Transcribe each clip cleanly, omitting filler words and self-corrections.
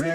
It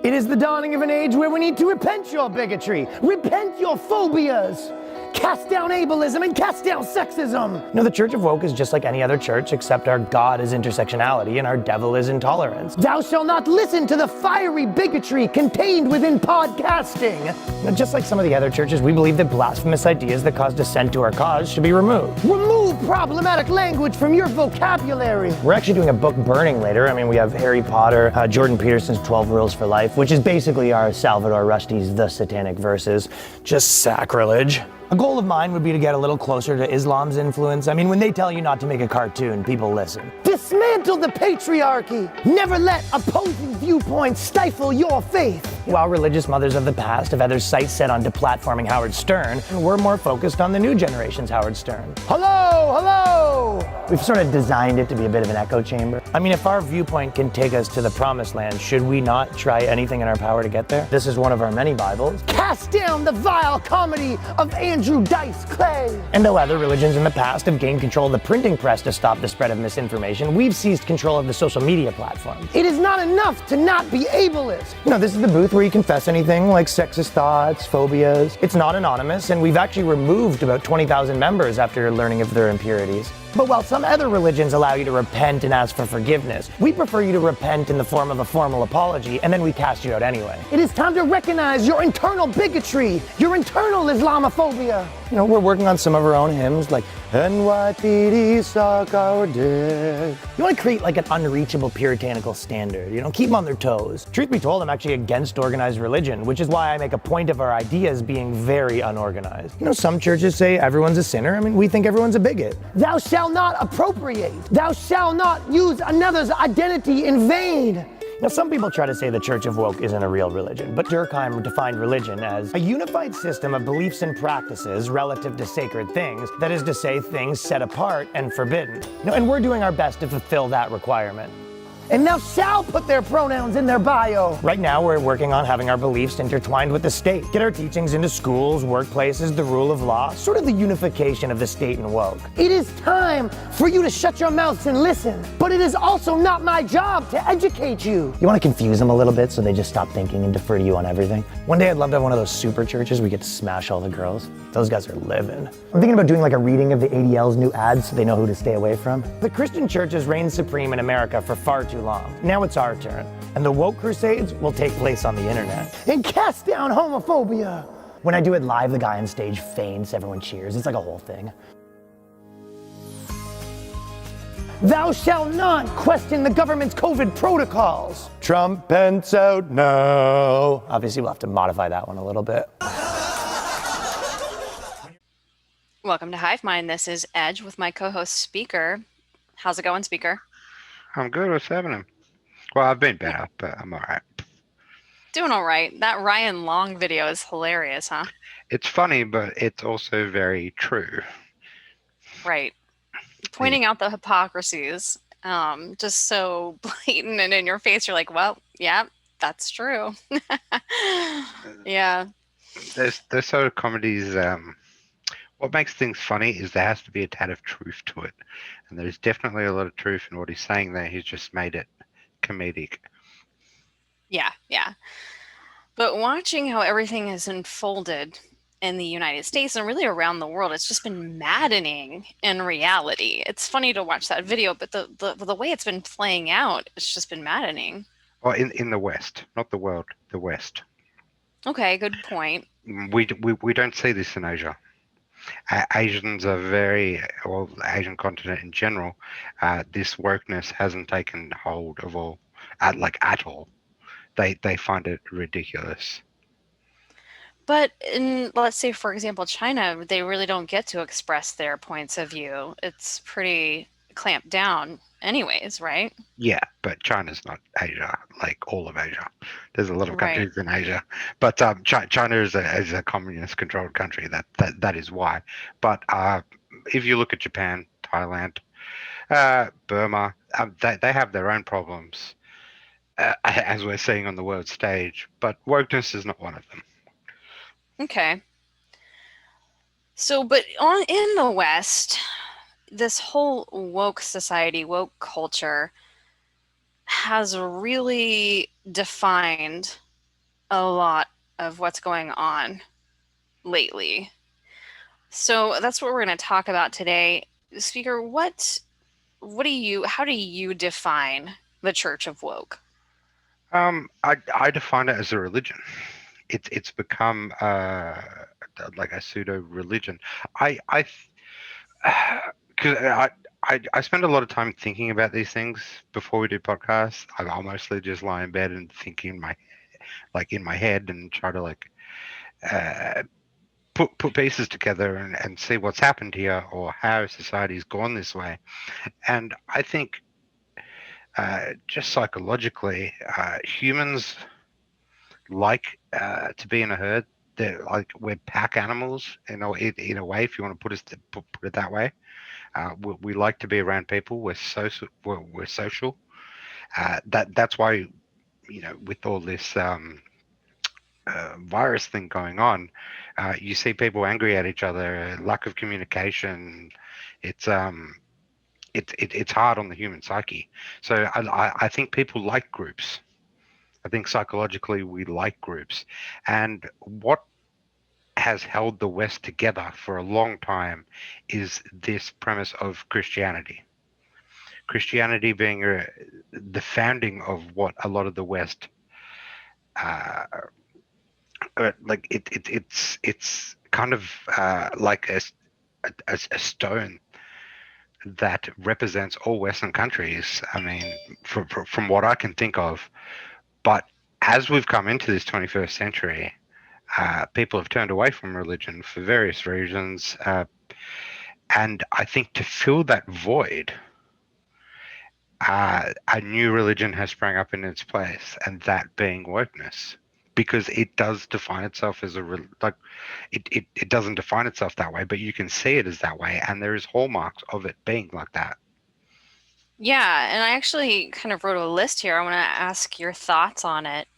is the dawning of an age where we need to repent your bigotry, repent your phobias, cast down ableism and cast down sexism. You know, the Church of Woke is just like any other church, except our God is intersectionality and our devil is intolerance. Thou shalt not listen to the fiery bigotry contained within podcasting. You know, just like some of the other churches, we believe that blasphemous ideas that cause dissent to our cause should be removed. Remove problematic language from your vocabulary. We're actually doing a book burning later. I mean, we have Harry Potter, Jordan Peterson's 12 Rules for Life, which is basically our Salvador Rushdie's The Satanic Verses. Just sacrilege. A goal of mine would be to get a little closer to Islam's influence. I mean, when they tell you not to make a cartoon, people listen. Dismantle the patriarchy. Never let opposing viewpoints stifle your faith. While religious mothers of the past have had their sights set on deplatforming Howard Stern, we're more focused on the new generation's Howard Stern. Hello, hello! We've sort of designed it to be a bit of an echo chamber. I mean, if our viewpoint can take us to the promised land, should we not try anything in our power to get there? This is one of our many Bibles. Cast down the vile comedy of Andrew Dice Clay. And though other religions in the past have gained control of the printing press to stop the spread of misinformation, we've seized control of the social media platforms. It is not enough to not be ableist. You know, this is the booth where you confess anything like sexist thoughts, phobias. It's not anonymous, and we've actually removed about 20,000 members after learning of their impurities. But while some other religions allow you to repent and ask for forgiveness, we prefer you to repent in the form of a formal apology, and then we cast you out anyway. It is time to recognize your internal bigotry, your internal Islamophobia. You know, we're working on some of our own hymns, like NYPD suck our dick. You want to create like an unreachable puritanical standard, you know, keep them on their toes. Truth be told, I'm actually against organized religion, which is why I make a point of our ideas being very unorganized. You know, some churches say everyone's a sinner. I mean, we think everyone's a bigot. Thou shalt not appropriate. Thou shalt not use another's identity in vain. Now, some people try to say the Church of Woke isn't a real religion, but Durkheim defined religion as a unified system of beliefs and practices relative to sacred things, that is to say, things set apart and forbidden. You know, and we're doing our best to fulfill that requirement. And thou shalt put their pronouns in their bio. Right now, we're working on having our beliefs intertwined with the state. Get our teachings into schools, workplaces, the rule of law, sort of the unification of the state and woke. It is time for you to shut your mouths and listen. But it is also not my job to educate you. You want to confuse them a little bit so they just stop thinking and defer to you on everything? One day I'd love to have one of those super churches where we get to smash all the girls. Those guys are living. I'm thinking about doing like a reading of the ADL's new ads so they know who to stay away from. The Christian church has reigned supreme in America for far too long. Now it's our turn, and the woke crusades will take place on the internet. And cast down homophobia. When I do it live, the guy on stage faints, everyone cheers. It's like a whole thing. Thou shalt not question the government's COVID protocols. Trump, Pence out now. Obviously, we'll have to modify that one a little bit. Welcome to HiveMind. This is Edge with my co-host Speaker. How's it going, Speaker? I'm good. What's happening? Well, I've been better, but I'm all right. Doing all right. That Ryan Long video is hilarious, huh? It's funny, but it's also very true. Right. Pointing out the hypocrisies, just so blatant and in your face. You're like, well, yeah, that's true. Yeah. There's sort of comedies. What makes things funny is there has to be a tad of truth to it. And there's definitely a lot of truth in what he's saying there. He's just made it comedic. Yeah, yeah. But watching how everything has unfolded in the United States and really around the world, it's just been maddening in reality. It's funny to watch that video, but the way it's been playing out, it's just been maddening. Well, in the West, not the world, the West. Okay, good point. We don't see this in Asia. Asians are well, the Asian continent in general, this wokeness hasn't taken hold of all, at all. They find it ridiculous. But in, let's say, for example, China, they really don't get to express their points of view. It's pretty clamped down anyways, right? Yeah, but China's not Asia, like all of Asia. There's a lot of countries in Asia, but China is a communist-controlled country. That is why. But if you look at Japan, Thailand, Burma, they have their own problems, as we're seeing on the world stage. But wokeness is not one of them. Okay. So, but in the West, this whole woke society, woke culture has really defined a lot of what's going on lately. So that's what we're going to talk about today. Speaker, how do you define the Church of Woke? I define it as a religion. It's become like a pseudo religion. I because I spend a lot of time thinking about these things before we do podcasts. I'll mostly just lie in bed and think in my head and try to uh, put pieces together and see what's happened here or how society's gone this way. And I think just psychologically, humans like to be in a herd. They're like we're pack animals, in a way, if you want to put it that way. We like to be around people. We're social. We're social. That's why, with all this virus thing going on, you see people angry at each other, lack of communication. It's it's hard on the human psyche. So I think people like groups. I think psychologically we like groups, and what has held the West together for a long time is this premise of Christianity. Christianity being the founding of what a lot of the West, uh, it's kind of like a stone that represents all Western countries. I mean, from what I can think of, but as we've come into this 21st century, people have turned away from religion for various reasons. And I think to fill that void, a new religion has sprung up in its place, and that being wokeness, because it does define itself as it doesn't define itself that way, but you can see it as that way, and there is hallmarks of it being like that. Yeah, and I actually kind of wrote a list here. I want to ask your thoughts on it,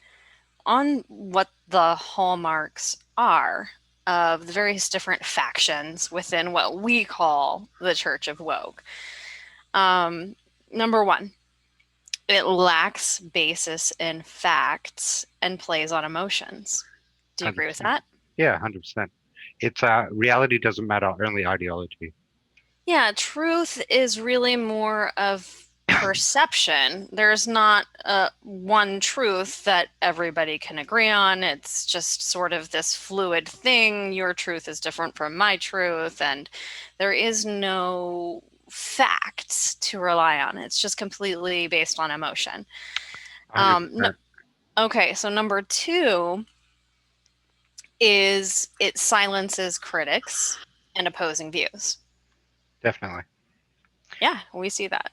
on what the hallmarks are of the various different factions within what we call the Church of Woke. Number one, it lacks basis in facts and plays on emotions. Do you agree with 100%. that? Yeah, 100%. It's reality doesn't matter, only ideology. Yeah, truth is really more of perception. There's not one truth that everybody can agree on. It's just sort of this fluid thing. Your truth is different from my truth, and there is no facts to rely on. It's just completely based on emotion. No, 100%. okay, so number two is it silences critics and opposing views. Definitely. Yeah, we see that.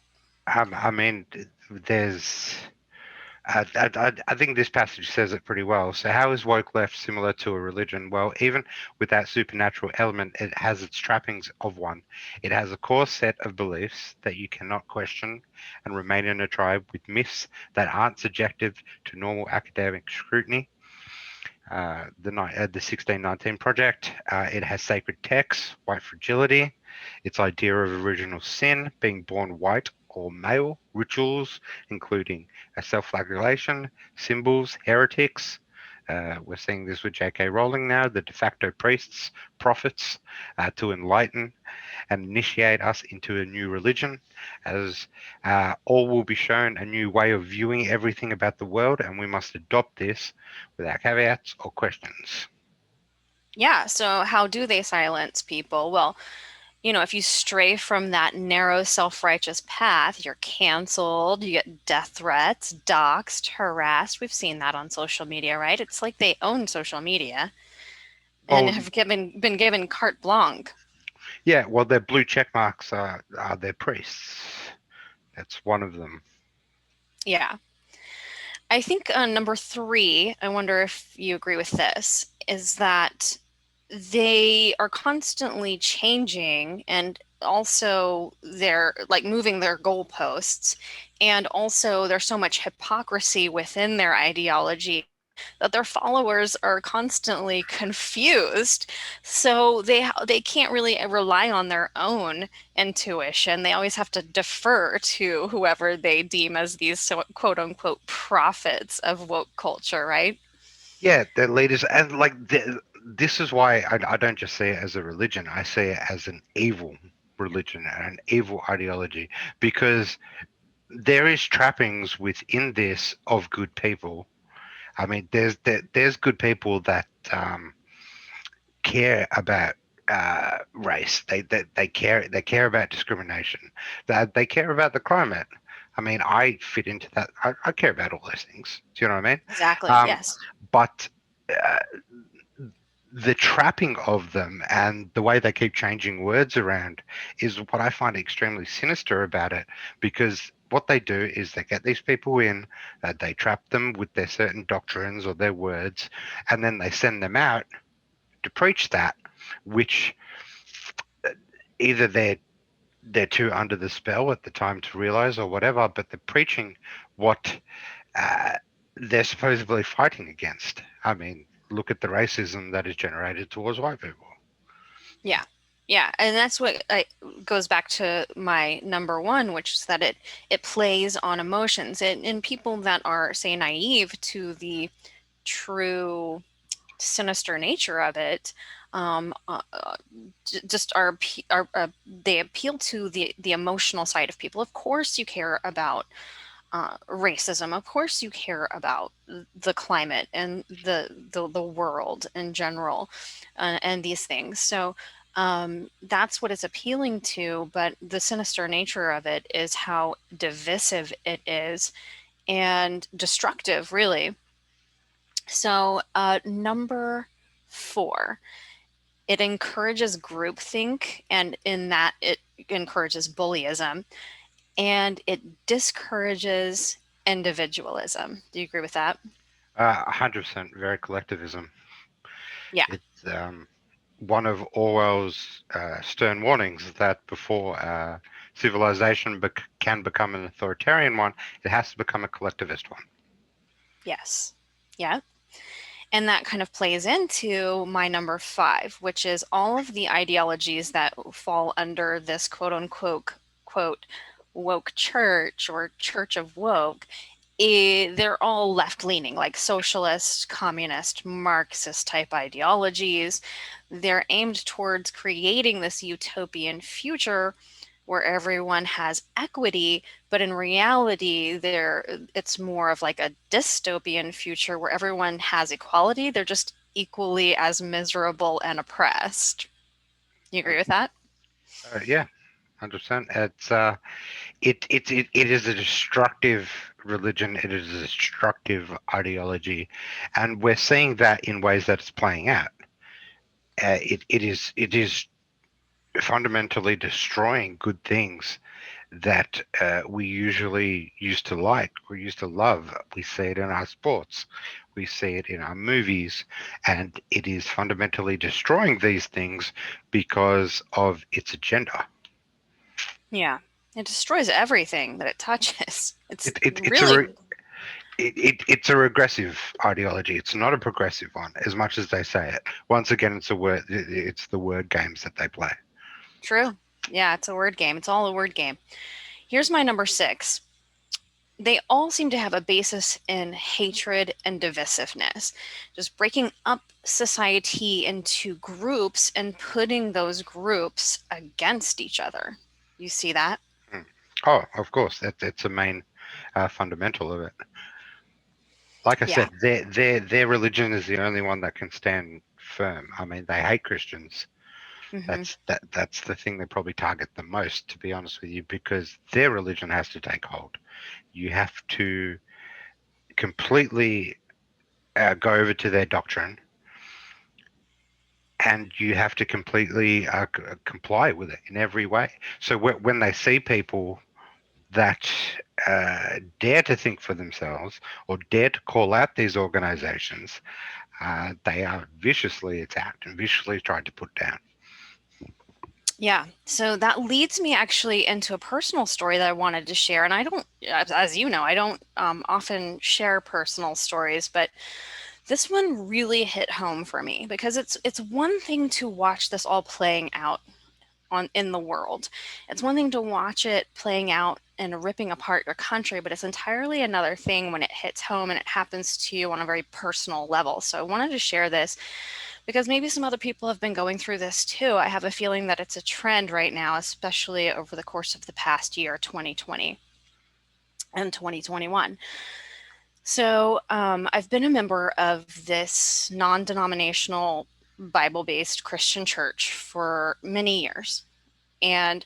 I mean, there's. I think this passage says it pretty well. So, how is woke left similar to a religion? Well, even with that supernatural element, it has its trappings of one. It has a core set of beliefs that you cannot question and remain in a tribe with myths that aren't subjective to normal academic scrutiny. The 1619 Project. It has sacred texts, white fragility, its idea of original sin, being born white or male, rituals, including a self-flagellation, symbols, heretics. We're seeing this with J.K. Rowling now, the de facto priests, prophets, to enlighten and initiate us into a new religion, as all will be shown a new way of viewing everything about the world, and we must adopt this without caveats or questions. Yeah, so how do they silence people? Well, if you stray from that narrow self-righteous path, you're canceled, you get death threats, doxxed, harassed. We've seen that on social media, right? It's like they own social media and Well, have been given carte blanche. yeah, well, their blue check marks are their priests. That's one of them. Yeah. I think number three, I wonder if you agree with this, is that they are constantly changing and also they're like moving their goalposts. And also there's so much hypocrisy within their ideology that their followers are constantly confused. So they can't really rely on their own intuition. They always have to defer to whoever they deem as these quote unquote prophets of woke culture, right? Yeah, the leaders, and like this is why I don't just see it as a religion. I see it as an evil religion and an evil ideology, because there is trappings within this of good people. I mean, there's good people that care about race. They care about discrimination. That they care about the climate. I mean, I fit into that. I care about all those things. Do you know what I mean? Exactly. Um, Yes. but uh, the trapping of them and the way they keep changing words around is what I find extremely sinister about it, because what they do is they get these people in, they trap them with their certain doctrines or their words, and then they send them out to preach that, which either they're too under the spell at the time to realize or whatever, but they're preaching what uh, they're supposedly fighting against. I mean, look at the racism that is generated towards white people. Yeah. Yeah, and that's what goes back to my number one, which is that it plays on emotions, and people that are, say, naive to the true sinister nature of it, just they appeal to the emotional side of people. Of course, you care about racism. Of course, you care about the climate and the world in general, and these things. So that's what it's appealing to. But the sinister nature of it is how divisive it is and destructive, really. So number 4, it encourages groupthink, and in that it encourages bullyism, and it discourages individualism. Do you agree with that? 100% very collectivism. Yeah. It's one of Orwell's stern warnings that before civilization can become an authoritarian one, it has to become a collectivist one. Yes. Yeah. And that kind of plays into my number 5, which is all of the ideologies that fall under this quote unquote quote woke church or church of woke. They're all left leaning, like socialist, communist, Marxist type ideologies. They're aimed towards creating this utopian future where everyone has equity, but in reality it's more of like a dystopian future where everyone has equality. They're just equally as miserable and oppressed. You agree with that? Yeah, 100%. It is a destructive religion. It is a destructive ideology, and we're seeing that in ways that it's playing out. It is fundamentally destroying good things that we usually used to like, we used to love. We see it in our sports, we see it in our movies, and it is fundamentally destroying these things because of its agenda. Yeah. It destroys everything that it touches. It's It's really it's a regressive ideology. It's not a progressive one, as much as they say it. Once again, it's a word. It's the word games that they play. true. Yeah, it's a word game. It's all a word game. Here's my number 6. They all seem to have a basis in hatred and divisiveness, just breaking up society into groups and putting those groups against each other. You see that? Mm. Oh, of course, that's a main fundamental of it. Like I Yeah. said, their religion is the only one that can stand firm. I mean, they hate Christians. Hmm. That's the thing they probably target the most, to be honest with you, because their religion has to take hold. You have to completely go over to their doctrine, and you have to completely comply with it in every way. So when they see people that dare to think for themselves or dare to call out these organizations, they are viciously attacked and viciously tried to put down. Yeah. So that leads me actually into a personal story that I wanted to share. And I don't, as you know, I don't often share personal stories, but This one really hit home for me because it's one thing to watch this all playing out in the world. It's one thing to watch it playing out and ripping apart your country, but it's entirely another thing when it hits home and it happens to you on a very personal level. So I wanted to share this because maybe some other people have been going through this too. I have a feeling that it's a trend right now, especially over the course of the past year, 2020 and 2021. So I've been a member of this non-denominational Bible-based Christian church for many years. And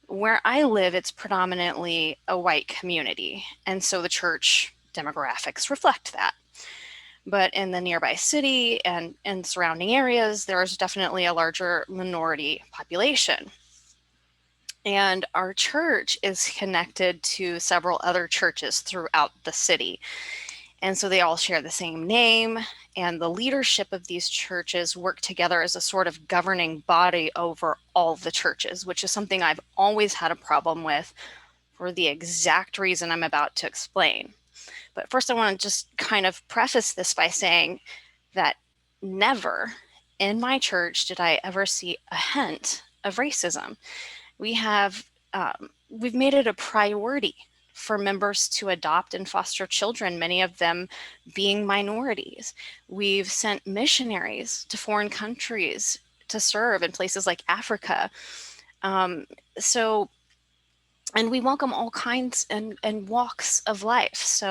where I live, it's predominantly a white community. And so the church demographics reflect that. But in the nearby city and surrounding areas, there's definitely a larger minority population. And our church is connected to several other churches throughout the city. And so they all share the same name, and the leadership of these churches work together as a sort of governing body over all the churches, which is something I've always had a problem with for the exact reason I'm about to explain. But first, I want to just kind of preface this by saying that never in my church did I ever see a hint of racism. We've made it a priority for members to adopt and foster children, many of them being minorities. We've sent missionaries to foreign countries to serve in places like Africa. And we welcome all kinds and walks of life.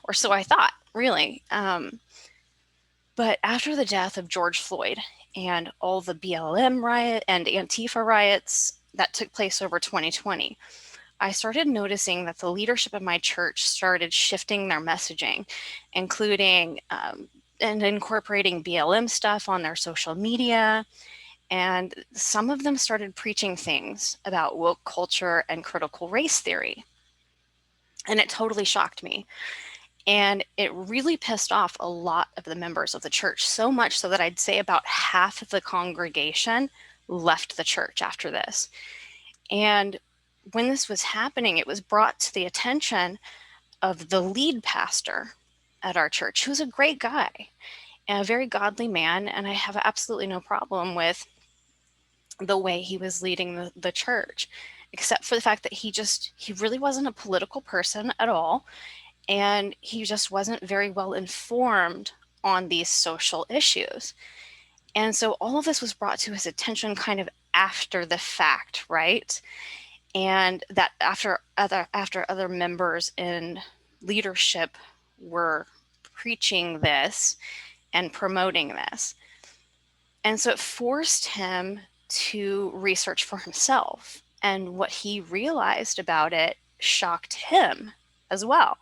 Or so I thought, really. But after the death of George Floyd and all the BLM riot and Antifa riots that took place over 2020, I started noticing that the leadership of my church started shifting their messaging, including and incorporating BLM stuff on their social media. And some of them started preaching things about woke culture and critical race theory. And it totally shocked me. And it really pissed off a lot of the members of the church, so much so that I'd say about half of the congregation left the church after this. And when this was happening, it was brought to the attention of the lead pastor at our church, who's a great guy and a very godly man. And I have absolutely no problem with the way he was leading the church, except for the fact that he really wasn't a political person at all. And he just wasn't very well informed on these social issues. And so all of this was brought to his attention kind of after the fact, right? And that after other members in leadership were preaching this and promoting this. And so it forced him to research for himself. And what he realized about it shocked him as well.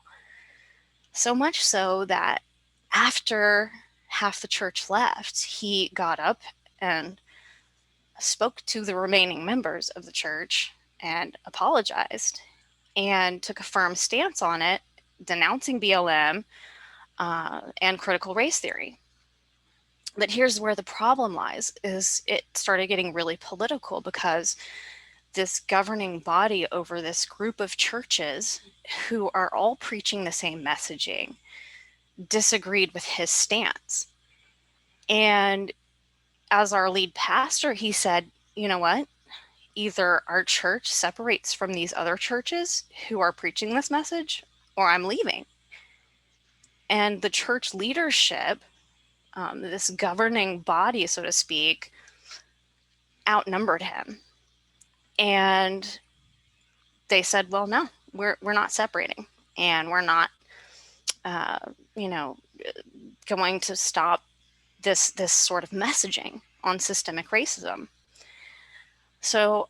So much so that after half the church left, he got up and spoke to the remaining members of the church and apologized and took a firm stance on it, denouncing BLM and critical race theory. But here's where the problem lies, is it started getting really political because this governing body over this group of churches who are all preaching the same messaging disagreed with his stance. And as our lead pastor, he said, you know what? Either our church separates from these other churches who are preaching this message, or I'm leaving. And the church leadership, this governing body, so to speak, outnumbered him. And they said, well, no, we're not separating, and we're not, going to stop this sort of messaging on systemic racism. So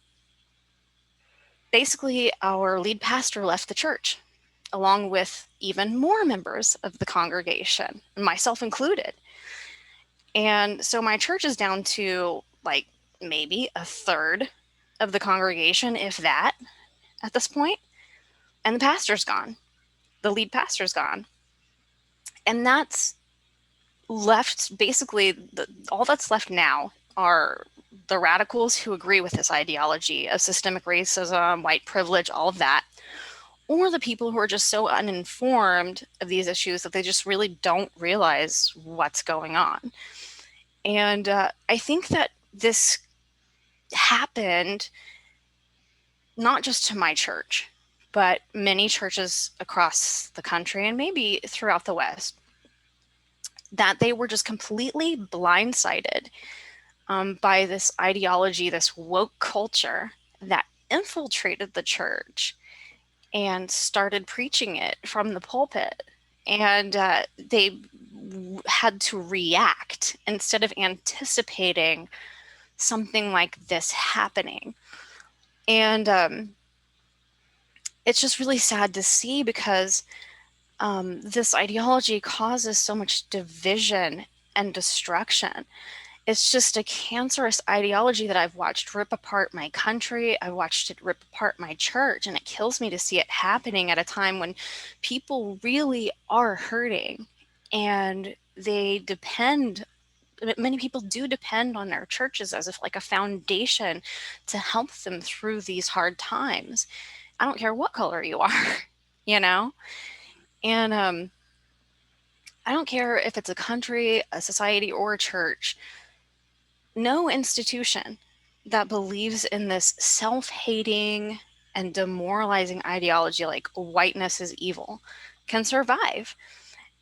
basically, our lead pastor left the church, along with even more members of the congregation, myself included. And so my church is down to like maybe a third of the congregation, if that, at this point. And the pastor's gone. The lead pastor's gone. And that's left, basically, all that's left now are the radicals who agree with this ideology of systemic racism, white privilege, all of that, or the people who are just so uninformed of these issues that they just really don't realize what's going on. And I think that this happened not just to my church, but many churches across the country and maybe throughout the West, that they were just completely blindsided by this ideology, this woke culture that infiltrated the church and started preaching it from the pulpit. And they had to react instead of anticipating something like this happening. And it's just really sad to see, because this ideology causes so much division and destruction. It's just a cancerous ideology that I've watched rip apart my country. I've watched it rip apart my church, and it kills me to see it happening at a time when people really are hurting, and many people do depend on their churches as if like a foundation to help them through these hard times. I don't care what color you are, you know? And I don't care if it's a country, a society, or a church. No institution that believes in this self-hating and demoralizing ideology like whiteness is evil can survive.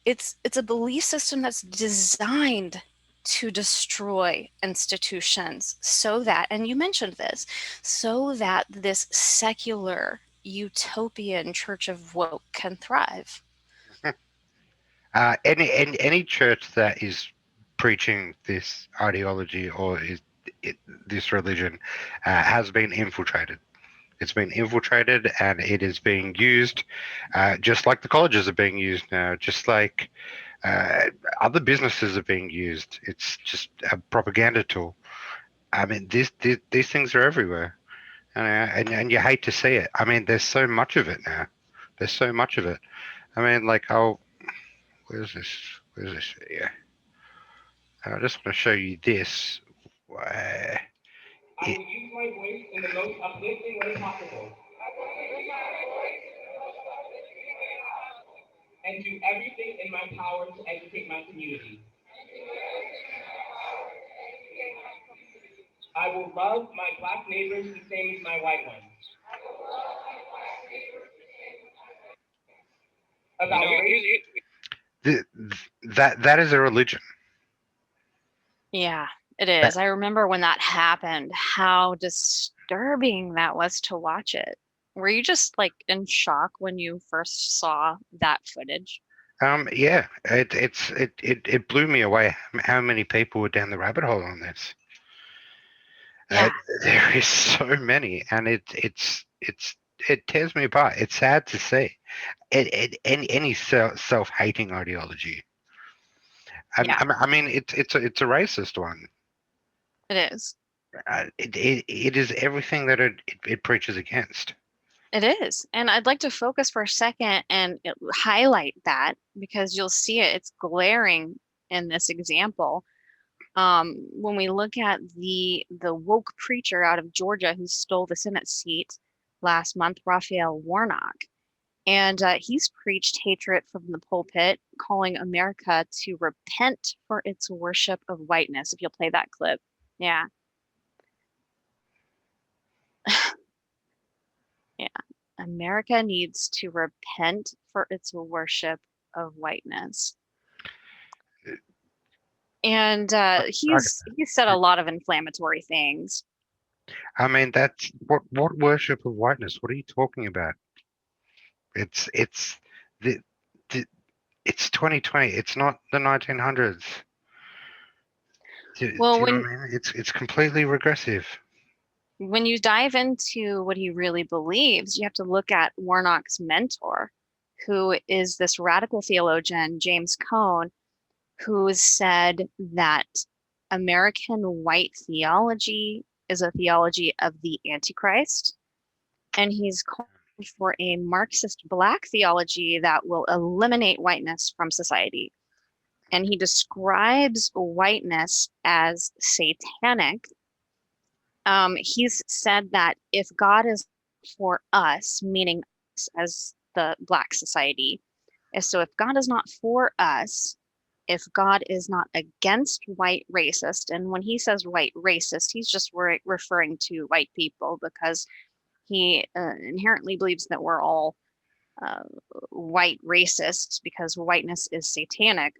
It's a belief system that's designed to destroy institutions so that, and you mentioned this, so that this secular utopian church of woke can thrive. Any church that is preaching this ideology or this religion has been infiltrated. It's been infiltrated, and it is being used just like the colleges are being used now, just like other businesses are being used. It's just a propaganda tool. I mean, these things are everywhere, and you hate to see it. I mean, there's so much of it now. There's so much of it. I mean, like, where's this? Where's this video? I just want to show you this. I will use my voice in the most uplifting way possible, and do everything in my power to educate my community. I will love my Black neighbors the same as my white ones. About race, That is a religion. Yeah, it is. I remember when that happened, how disturbing that was to watch it. Were you just like in shock when you first saw that footage? Yeah, it blew me away how many people were down the rabbit hole on this. Yeah. There is so many, and it tears me apart. It's sad to see. Any self-hating ideology. Yeah. I mean, it's a racist one. It is. It is everything that it preaches against. It is. And I'd like to focus for a second and highlight that, because you'll see it. It's glaring in this example. When we look at the woke preacher out of Georgia who stole the Senate seat last month, Raphael Warnock, and he's preached hatred from the pulpit, calling America to repent for its worship of whiteness. If you'll play that clip. Yeah. Yeah. America needs to repent for its worship of whiteness. And he's said a lot of inflammatory things. I mean, that's what worship of whiteness? What are you talking about? It's the it's 2020. It's not the 1900s. Well, do you know what I mean? It's completely regressive. When you dive into what he really believes, you have to look at Warnock's mentor, who is this radical theologian, James Cone, who said that American white theology is a theology of the Antichrist. And he's called for a Marxist Black theology that will eliminate whiteness from society. And he describes whiteness as satanic. He's said that if God is for us, meaning us as the Black society is, so if God is not for us, if God is not against white racist, and when he says white racist, he's just referring to white people, because he inherently believes that we're all white racists because whiteness is satanic.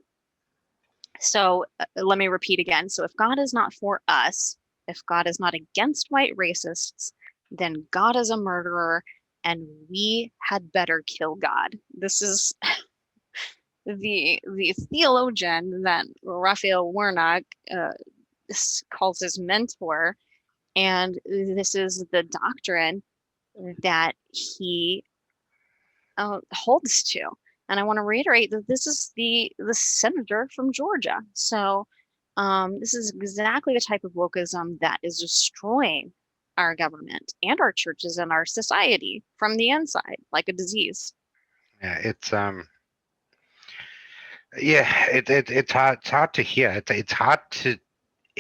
So let me repeat again. So if God is not for us, if God is not against white racists, then God is a murderer and we had better kill God. This is the theologian that Raphael Warnock calls his mentor, and this is the doctrine that he holds to. And I want to reiterate that this is the senator from Georgia. So this is exactly the type of wokeism that is destroying our government and our churches and our society from the inside, like a disease. Yeah, it's hard to hear. It's hard to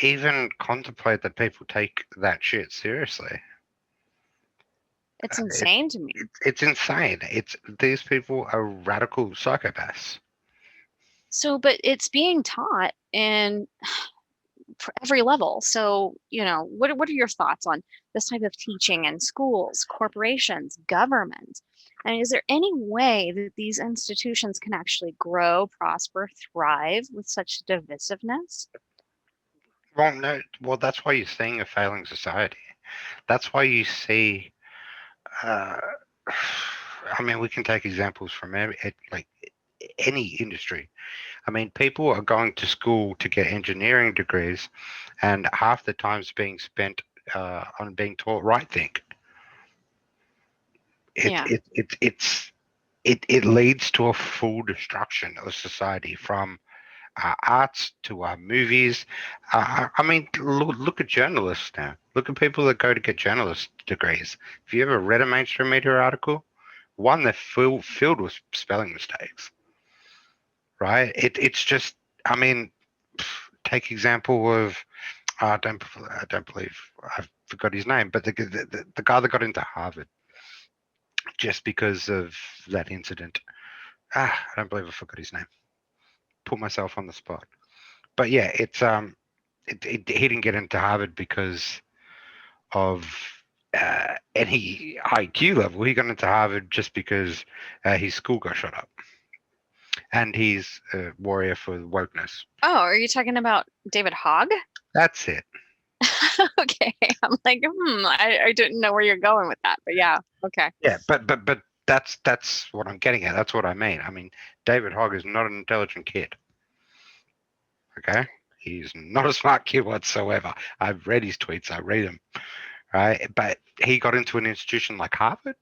even contemplate that people take that shit seriously. It's insane to me. It's insane. These people are radical psychopaths. So, but it's being taught in every level. So, what are your thoughts on this type of teaching in schools, corporations, government? And is there any way that these institutions can actually grow, prosper, thrive with such divisiveness? Well, no. Well, that's why you're seeing a failing society. That's why you see. I mean, we can take examples from like any industry. I mean, people are going to school to get engineering degrees, and half the time's being spent on being taught right think. It leads to a full destruction of society, from our arts to our movies. I mean, look at journalists now. Look at people that go to get journalist degrees. Have you ever read a mainstream media article? One, they're filled with spelling mistakes, right? It's just, I mean, take example of, I don't believe, I forgot his name, but the guy that got into Harvard just because of that incident. I don't believe I forgot his name. Put myself on the spot. But yeah, it's he didn't get into Harvard because of any IQ level. He got into Harvard just because his school got shut up, and he's a warrior for wokeness. Oh, are you talking about David Hogg? That's it. Okay, I'm like, I didn't know where you're going with that, but yeah, okay. Yeah, but that's what I'm getting at. That's what I mean. I mean, David Hogg is not an intelligent kid. Okay, he's not a smart kid whatsoever. I've read his tweets. I read them. Right, but he got into an institution like Harvard.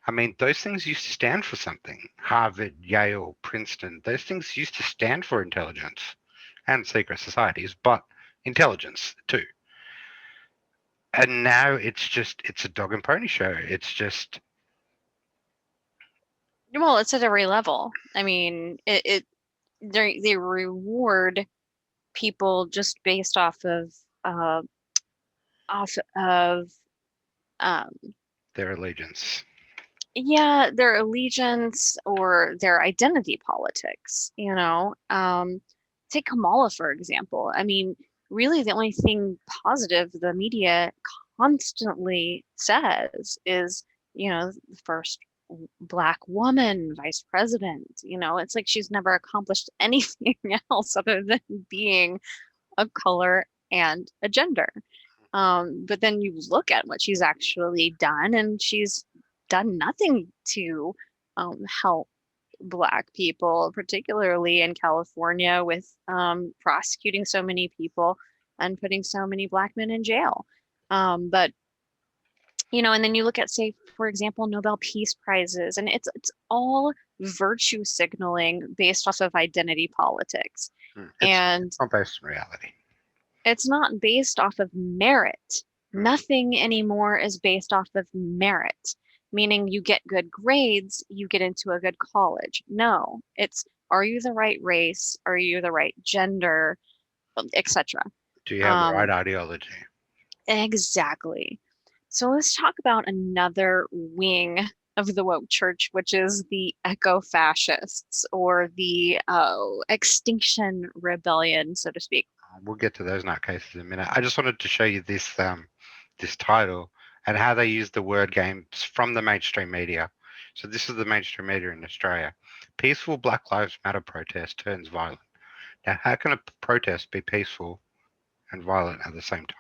I mean, those things used to stand for something. Harvard, Yale, Princeton, those things used to stand for intelligence and secret societies, but intelligence too. And now it's a dog and pony show. It's just, well, it's at every level. I mean, they reward people just based off of their allegiance. Yeah, their allegiance or their identity politics, take Kamala, for example. I mean, really the only thing positive the media constantly says is, the first Black woman vice president. It's like she's never accomplished anything else other than being a color and a gender. But then you look at what she's actually done, and she's done nothing to help Black people, particularly in California, with prosecuting so many people and putting so many Black men in jail. But and then you look at, say, for example, Nobel Peace Prizes, and it's all virtue signaling based off of identity politics. It's not based on reality. It's not based off of merit. Nothing anymore is based off of merit, meaning you get good grades, you get into a good college. No, it's, are you the right race? Are you the right gender, etc. Do you have the right ideology? Exactly. So let's talk about another wing of the woke church, which is the eco-fascists or the extinction rebellion, so to speak. We'll get to those nutcases in a minute. I just wanted to show you this this title and how they use the word games from the mainstream media. So this is the mainstream media in Australia. Peaceful Black Lives Matter protest turns violent. Now, how can a protest be peaceful and violent at the same time?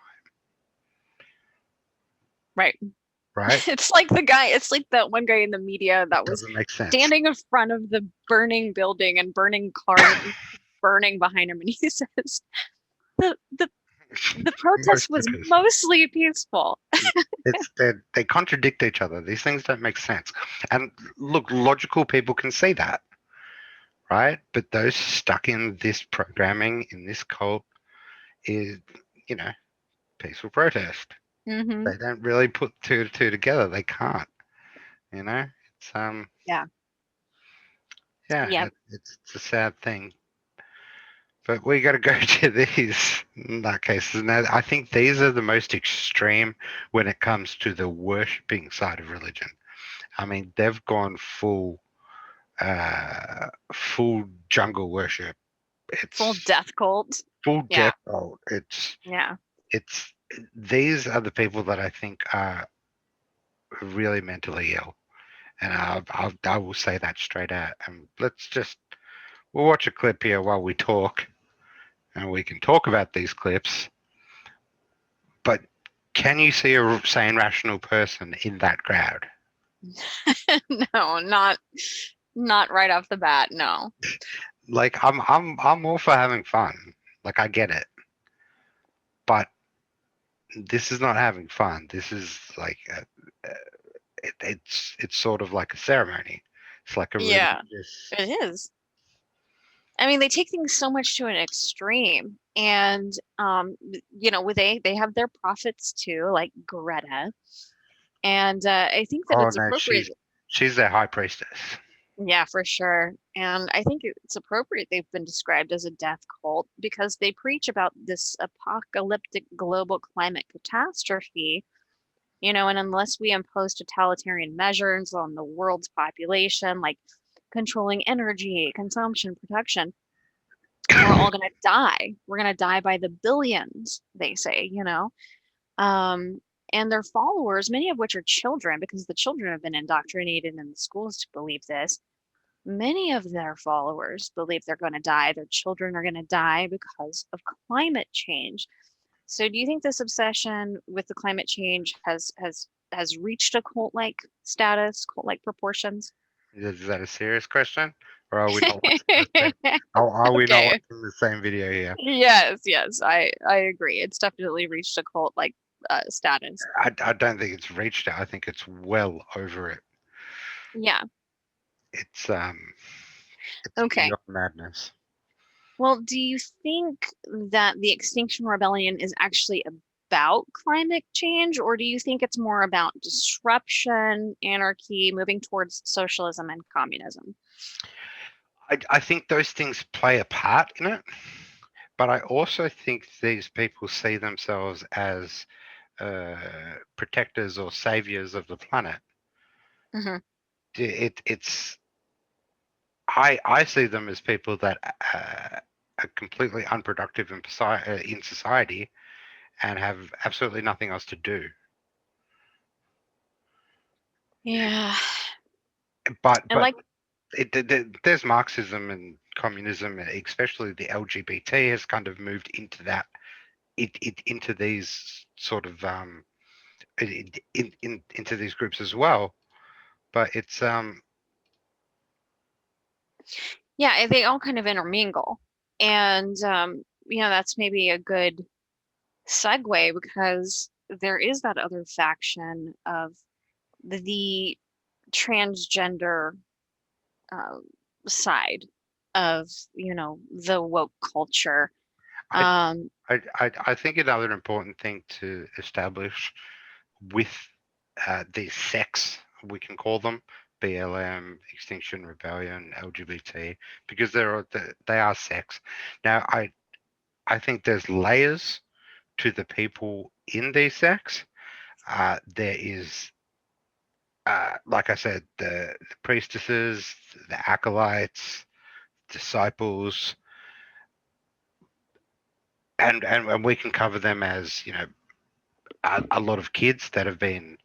Right. Right? It's like that one guy in the media that was Doesn't make sense. standing in front of the burning building and burning cars burning behind him, and he says the protest was mostly peaceful. They contradict each other. These things don't make sense. And look, logical people can see that, right? But those stuck in this programming, in this cult, is, peaceful protest. Mm-hmm. They don't really put two to two together. They can't. It's Yeah. it's a sad thing. But we got to go to these nutcases. Now, I think these are the most extreme when it comes to the worshipping side of religion. I mean, they've gone full jungle worship. It's full death cult. Full Yeah. death cult. It's these are the people that I think are really mentally ill, and I will say that straight out. And we'll watch a clip here while we talk, and we can talk about these clips. But can you see a sane, rational person in that crowd? No, not right off the bat. No. Like I'm all for having fun. Like I get it, but this is not having fun. This is like it's sort of like a ceremony. It's like a religious. It is. I mean, they take things so much to an extreme, and they have their prophets too, like Greta, and I think that it's appropriate. She's their high priestess. Yeah, for sure. And I think it's appropriate they've been described as a death cult because they preach about this apocalyptic global climate catastrophe, and unless we impose totalitarian measures on the world's population, like controlling energy, consumption, production, we're all going to die. We're going to die by the billions, they say, and their followers, many of which are children, because the children have been indoctrinated in the schools to believe this. Many of their followers believe they're going to die. Their children are going to die because of climate change. So do you think this obsession with the climate change has reached a cult-like status, cult-like proportions? Is that a serious question? Or are we not watching the same video here? Yes, I agree. It's definitely reached a cult-like status. I don't think it's reached it. I think it's well over it. Yeah. It's okay. beyond madness. Well, do you think that the Extinction Rebellion is actually about climate change, or do you think it's more about disruption, anarchy, moving towards socialism and communism? I think those things play a part in it, but I also think these people see themselves as protectors or saviors of the planet. Mm-hmm. I see them as people that are completely unproductive in society and have absolutely nothing else to do. Yeah. But there's Marxism and communism, especially the LGBT has kind of moved into that, into these sort of into these groups as well. But it's yeah, they all kind of intermingle, and that's maybe a good segue because there is that other faction of the transgender side of the woke culture. I think another important thing to establish with these sects, we can call them BLM, Extinction Rebellion, LGBT, because they are sects. Now, I think there's layers to the people in these sects. There is like I said, the priestesses, the acolytes, disciples, and we can cover them as, you know, a lot of kids that have been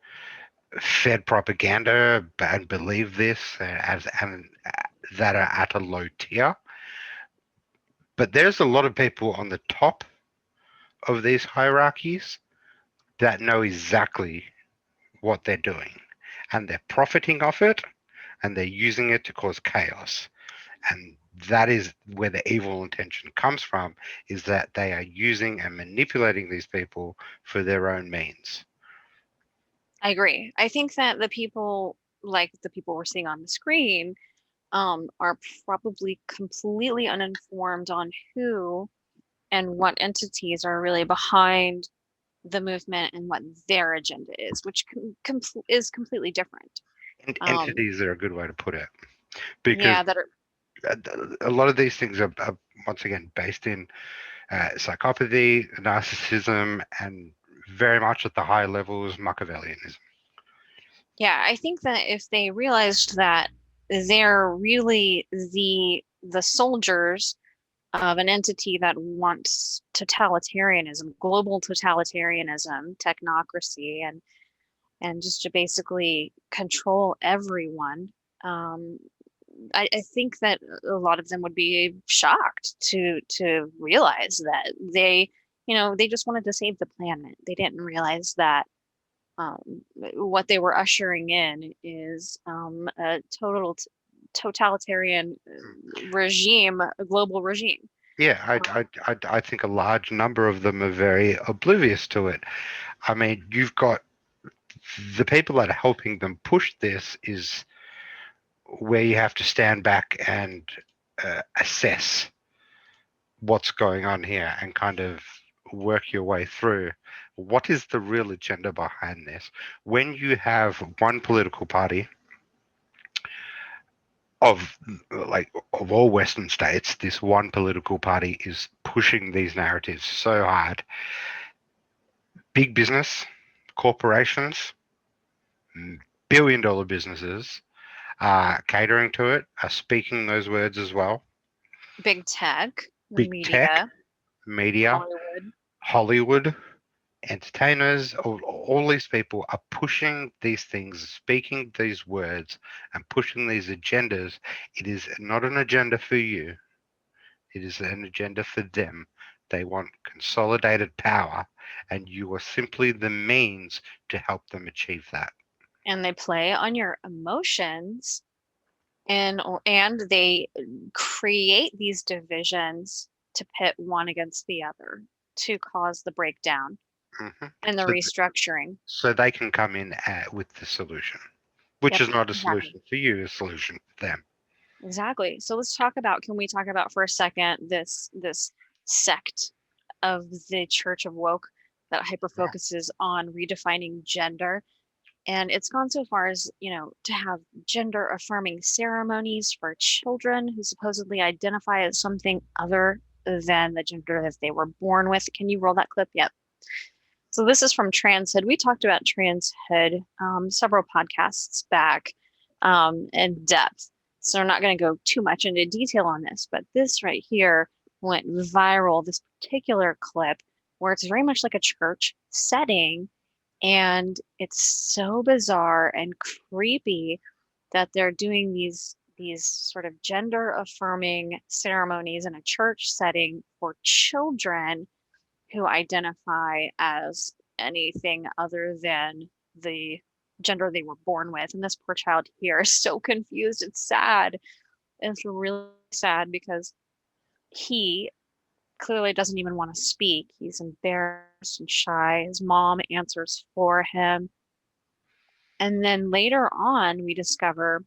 fed propaganda and believe this and that are at a low tier. But there's a lot of people on the top of these hierarchies that know exactly what they're doing, and they're profiting off it, and they're using it to cause chaos. And that is where the evil intention comes from, is that they are using and manipulating these people for their own means. I agree. I think that the people, like the people we're seeing on the screen, are probably completely uninformed on who and what entities are really behind the movement and what their agenda is, which is completely different. And entities are a good way to put it, because Yeah, that are a lot of these things are once again based in psychopathy, narcissism, and very much at the high levels Machiavellianism. yeah, I think that if they realized that they're really the soldiers of an entity that wants totalitarianism, global totalitarianism, technocracy, and just to basically control everyone. Um, I think that a lot of them would be shocked to realize that they just wanted to save the planet. They didn't realize that what they were ushering in is a totalitarian regime, a global regime. Yeah, I think a large number of them are very oblivious to it. I mean, you've got the people that are helping them push this is where you have to stand back and assess what's going on here and kind of work your way through what is the real agenda behind this. When you have one political party of all Western states, this one political party is pushing these narratives so hard. Big business, corporations, billion-dollar businesses are catering to it, are speaking those words as well. Big tech, Big tech, media, Hollywood, entertainers, all these people are pushing these things, speaking these words, and pushing these agendas. It is not an agenda for you. It is an agenda for them. They want consolidated power, and you are simply the means to help them achieve that. and they play on your emotions and they create these divisions to pit one against the other to cause the breakdown Mhm. and the So, restructuring. so they can come in with the solution, which Yep, is not a exactly. solution for you, a solution for them. Exactly. So can we talk about for a second this sect of the Church of Woke that hyper focuses on redefining gender? And it's gone so far as, to have gender affirming ceremonies for children who supposedly identify as something other than the gender that they were born with. Can you roll that clip? Yep. So this is from Transhood. We talked about Transhood several podcasts back in depth. So I'm not going to go too much into detail on this, but this right here went viral, this particular clip, where it's very much like a church setting. And it's so bizarre and creepy that they're doing these sort of gender affirming ceremonies in a church setting for children who identify as anything other than the gender they were born with. And this poor child here is so confused. It's sad. It's really sad because he clearly doesn't even want to speak. He's embarrassed and shy. His mom answers for him. And then later on, we discover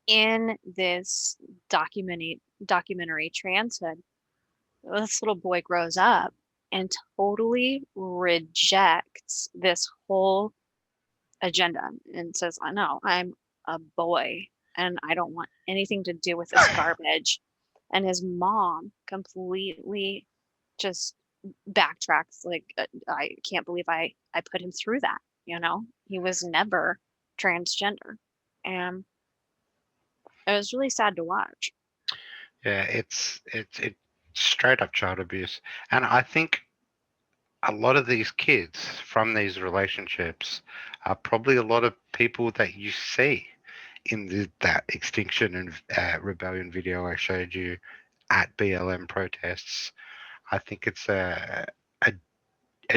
in this documentary Transhood, this little boy grows up and totally rejects this whole agenda and says, I know, I'm a boy and I don't want anything to do with this garbage. And his mom completely just backtracks, like, I can't believe I put him through that. He was never transgender. And it was really sad to watch. Yeah, it's straight up child abuse, and I think a lot of these kids from these relationships are probably a lot of people that you see in that Extinction and Rebellion video I showed you at BLM protests. I think it's a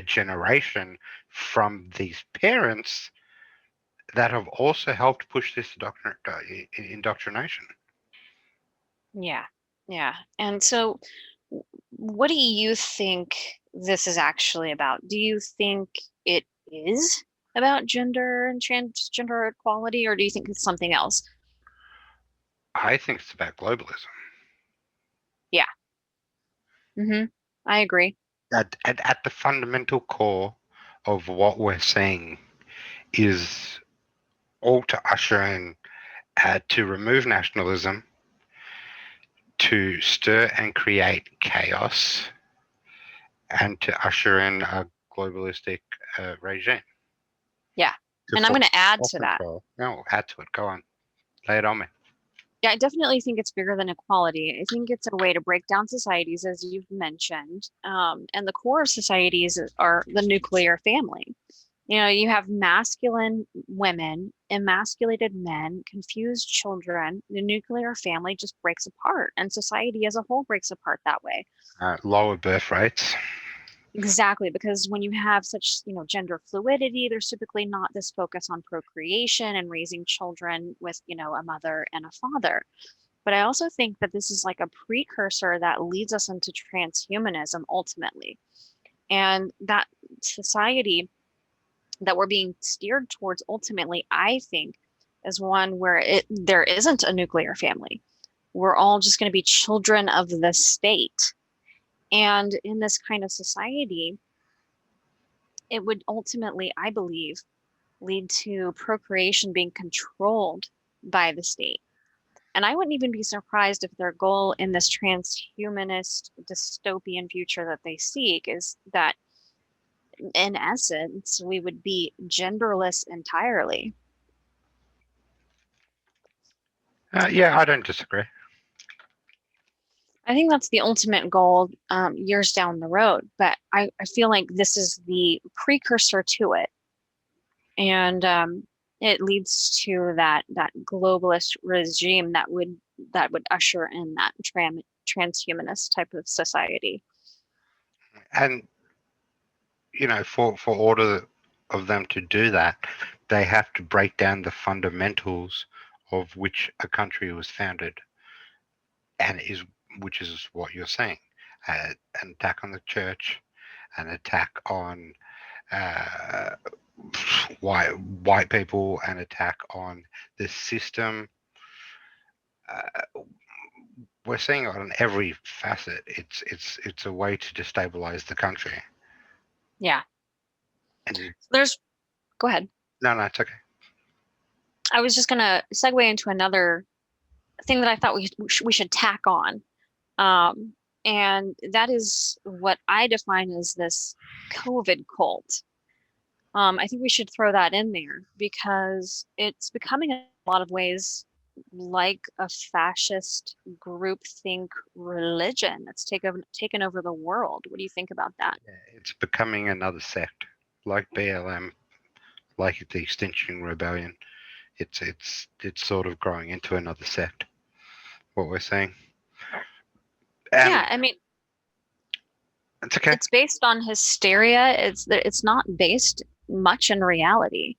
generation from these parents that have also helped push this indoctrination. Yeah, yeah. And so, what do you think this is actually about? Do you think it is about gender and transgender equality, or do you think it's something else? I think it's about globalism. Yeah. I agree. At the fundamental core of what we're seeing is all to usher in, to remove nationalism, to stir and create chaos, and to usher in a globalistic regime. Yeah. And I'm going to add to that. No, add to it. Go on. Lay it on me. Yeah, I definitely think it's bigger than equality. I think it's a way to break down societies, as you've mentioned. And the core of societies are the nuclear family. You know, you have masculine women, emasculated men, confused children. The nuclear family just breaks apart, and society as a whole breaks apart that way. Lower birth rates. Exactly, because when you have such, gender fluidity, there's typically not this focus on procreation and raising children with, a mother and a father. But I also think that this is like a precursor that leads us into transhumanism ultimately. And that society that we're being steered towards ultimately, I think, is one where there isn't a nuclear family. We're all just going to be children of the state. And in this kind of society, it would ultimately, I believe, lead to procreation being controlled by the state. And I wouldn't even be surprised if their goal in this transhumanist dystopian future that they seek is that, in essence, we would be genderless entirely. Yeah, I don't disagree. I think that's the ultimate goal years down the road, but I feel like this is the precursor to it. And it leads to that globalist regime that would usher in that transhumanist type of society. And for order of them to do that, they have to break down the fundamentals of which a country was founded, and which is what you're saying, an attack on the church, an attack on white people, an attack on the system. We're seeing it on every facet. It's a way to destabilize the country. Yeah. And go ahead. No, it's okay. I was just gonna segue into another thing that I thought we should tack on, and that is what I define as this COVID cult. I think we should throw that in there because it's becoming in a lot of ways like a fascist groupthink religion that's taken over the world. What do you think about that? Yeah, it's becoming another sect, like BLM, like the Extinction Rebellion. It's sort of growing into another sect. What we're saying. Yeah, I mean, it's okay. It's based on hysteria. It's not based much in reality.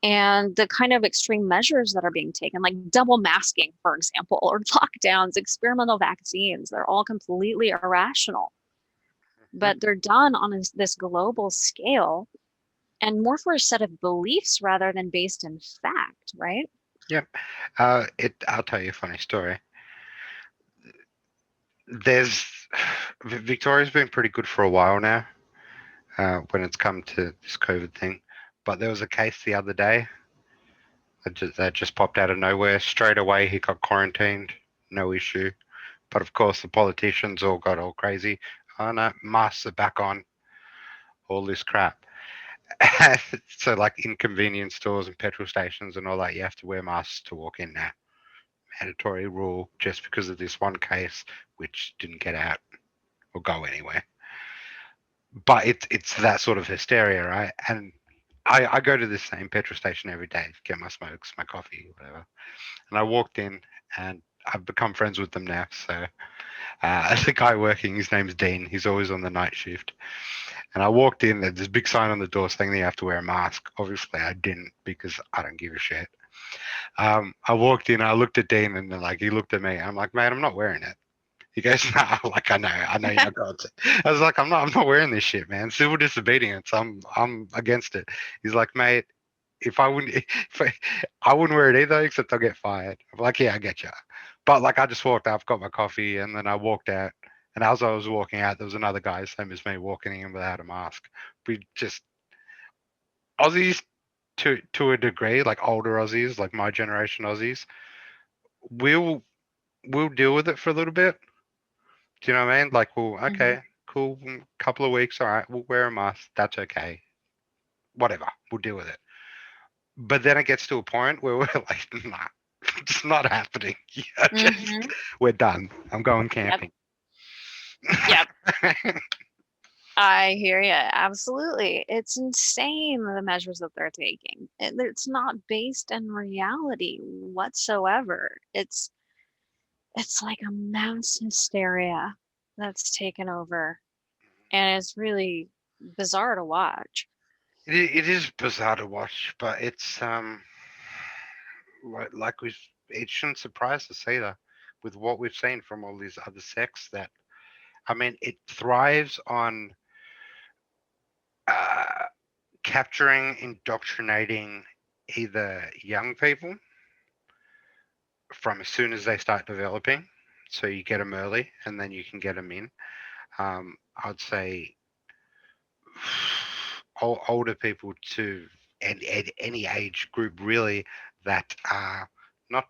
And the kind of extreme measures that are being taken, like double masking, for example, or lockdowns, experimental vaccines, they're all completely irrational. But they're done on this global scale and more for a set of beliefs rather than based in fact, right? Yep. I'll tell you a funny story. Victoria's been pretty good for a while now when it's come to this COVID thing. But there was a case the other day that just popped out of nowhere. Straight away, he got quarantined. No issue. But of course, the politicians all got all crazy. Oh no, masks are back on. All this crap. So, like in convenience stores and petrol stations and all that, you have to wear masks to walk in now. Mandatory rule, just because of this one case, which didn't get out or go anywhere. But it's that sort of hysteria, right? And I go to this same petrol station every day to get my smokes, my coffee, whatever. And I walked in, and I've become friends with them now. So the guy working, his name's Dean. He's always on the night shift. And I walked in, there's this big sign on the door saying that you have to wear a mask. Obviously, I didn't because I don't give a shit. I walked in, I looked at Dean, and like he looked at me. I'm like, mate, I'm not wearing it. He goes, nah, like I know you're not going to. I was like, I'm not wearing this shit, man. Civil disobedience. I'm against it. He's like, mate, if I wouldn't, I wouldn't wear it either, except I'll get fired. I'm like, yeah, I get you. But like, I just walked up, got my coffee, and then I walked out. And as I was walking out, there was another guy, same as me, walking in without a mask. We just Aussies to a degree, like older Aussies, like my generation Aussies, we'll we'll deal with it for a little bit. Do you know what I mean? Like, well, okay, cool, couple of weeks, all right, we'll wear a mask. That's okay. Whatever, we'll deal with it. But then it gets to a point where we're like, nah, it's not happening. Yeah, Mm-hmm. we're done. I'm going camping. Yep. I hear you. Absolutely. It's insane the measures that they're taking. It's not based in reality whatsoever. It's like a mass hysteria that's taken over, and it's really bizarre to watch. It is bizarre to watch, but it's like we it shouldn't surprise us either with what we've seen from all these other sects that I mean it thrives on uh, capturing, indoctrinating either young people from as soon as they start developing. So you get them early and then you can get them in. I'd say older people to any age group really that are not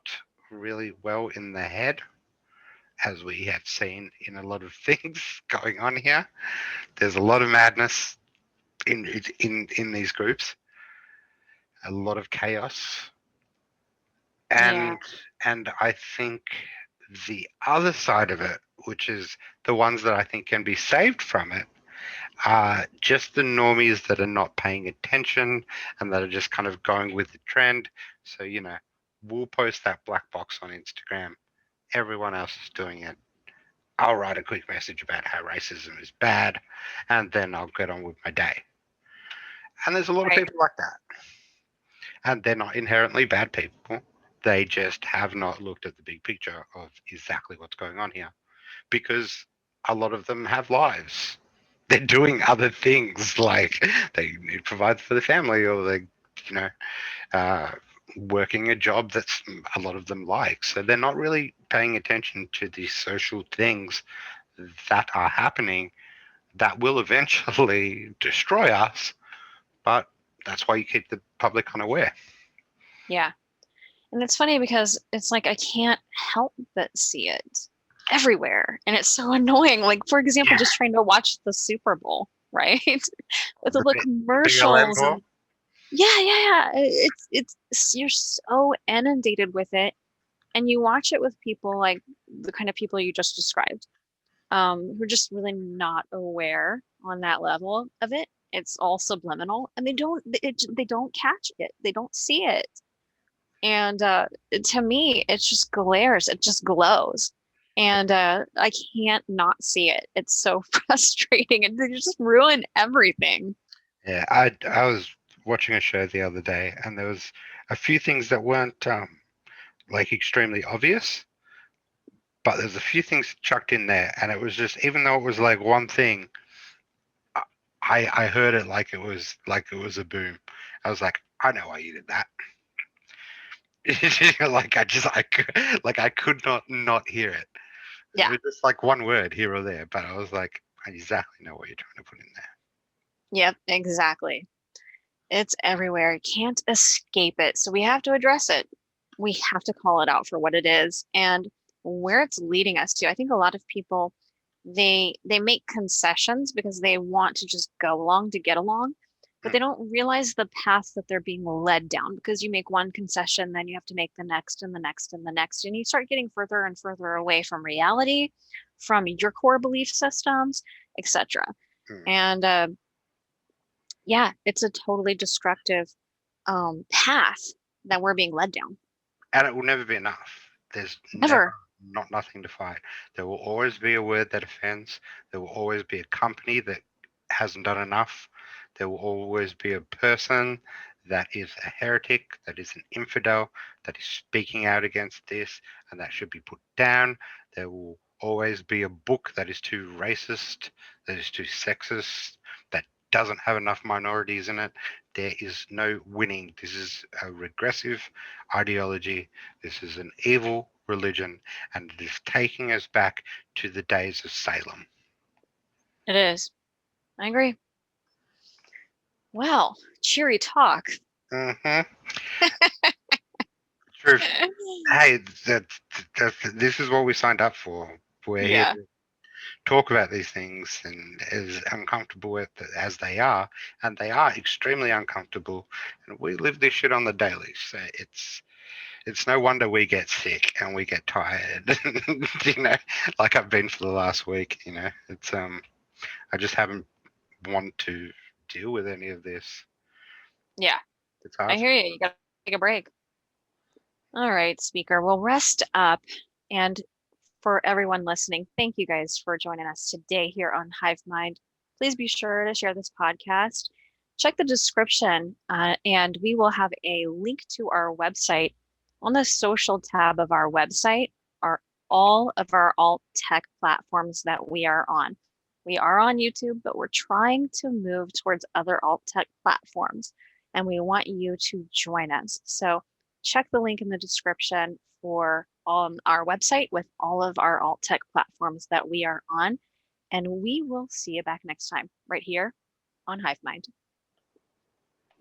really well in the head, as we have seen in a lot of things going on here. There's a lot of madness in these groups, a lot of chaos, Yeah. and I think the other side of it, which is the ones that I think can be saved from it, are just the normies that are not paying attention and that are just kind of going with the trend. So, we'll post that black box on Instagram. Everyone else is doing it. I'll write a quick message about how racism is bad, and then I'll get on with my day. And there's a lot of Right. people like that. And they're not inherently bad people. They just have not looked at the big picture of exactly what's going on here. Because a lot of them have lives. They're doing other things, like they provide for the family, or they, you know, uh, working a job that's a lot of them like. So they're not really paying attention to the social things that are happening that will eventually destroy us. But that's why you keep the public unaware. Yeah. And it's funny because it's like I can't help but see it everywhere. And it's so annoying. Like, for example, Yeah. just trying to watch the Super Bowl, right? With all the The BLM commercials ball. and yeah. It's you're so inundated with it. And you watch it with people like the kind of people you just described, who are just really not aware on that level of it. It's all subliminal, and they don't catch it. They don't see it. And to me, it just glares. It just glows, and I can't not see it. It's so frustrating, and they just ruin everything. Yeah, I was watching a show the other day, and there was a few things that weren't like extremely obvious, but there's a few things chucked in there, and it was just even though it was like one thing, I heard it like it was a boom. I was like, I know why you did that. Like I could not hear it. It Yeah. was just like one word here or there, but I was like, I exactly know what you're trying to put in there. Yep. Exactly. It's everywhere. You can't escape it. So we have to address it. We have to call it out for what it is and where it's leading us to. I think a lot of people they make concessions because they want to just go along to get along. but they don't realize the path that they're being led down, because you make one concession, then you have to make the next and the next and the next. And you start getting further and further away from reality, from your core belief systems, etc. And yeah, it's a totally destructive path that we're being led down. And it will never be enough. There's Never. nothing to fight. There will always be a word that offends. There will always be a company that hasn't done enough. There will always be a person that is a heretic, that is an infidel, that is speaking out against this, and that should be put down. There will always be a book that is too racist, that is too sexist, that doesn't have enough minorities in it. There is no winning. This is a regressive ideology. This is an evil religion, and it is taking us back to the days of Salem. It is. I agree. Well, cheery talk. Truth. Hey, this is what we signed up for. We're here Yeah. to talk about these things, and as uncomfortable as they are, and they are extremely uncomfortable, and we live this shit on the daily. So it's no wonder we get sick and we get tired. Like I've been for the last week. It's I just haven't want to deal with any of this. Yeah. It's hard. I hear you. You gotta take a break. All right, speaker. Well, rest up. And for everyone listening, thank you guys for joining us today here on Hive Mind. Please be sure to share this podcast. Check the description, and we will have a link to our website. On the social tab of our website are all of our alt tech platforms that we are on. We are on YouTube, but we're trying to move towards other alt tech platforms, and we want you to join us. So check the link in the description for our website with all of our alt tech platforms that we are on. And we will see you back next time right here on Hive Mind.